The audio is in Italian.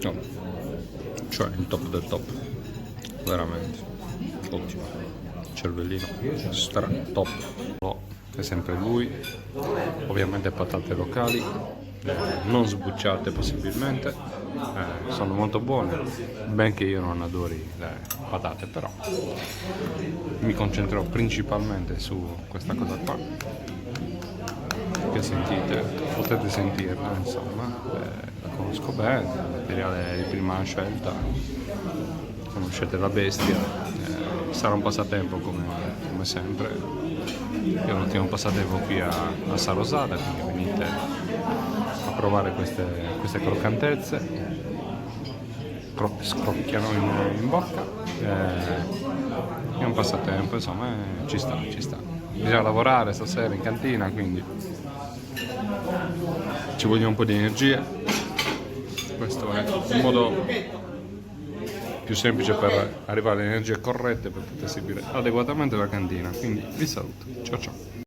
No, cioè il top del top, veramente ottimo, cervellino stra top. È sempre lui, ovviamente patate locali, non sbucciate possibilmente, sono molto buone, benché io non adori le patate, però mi concentrerò principalmente su questa cosa qua, che sentite, potete sentirla, insomma, la conosco bene, il materiale di prima scelta, conoscete la bestia, sarà un passatempo come sempre. Io l'ultimo passatempo qui a Sarosada, quindi venite a provare queste croccantezze, scrocchiano in bocca, è un passatempo, insomma, ci sta. Bisogna lavorare stasera in cantina, quindi ci vogliono un po' di energie. Questo è un modo più semplice per arrivare alle energie corrette per poter seguire adeguatamente la cantina. Quindi vi saluto, ciao ciao.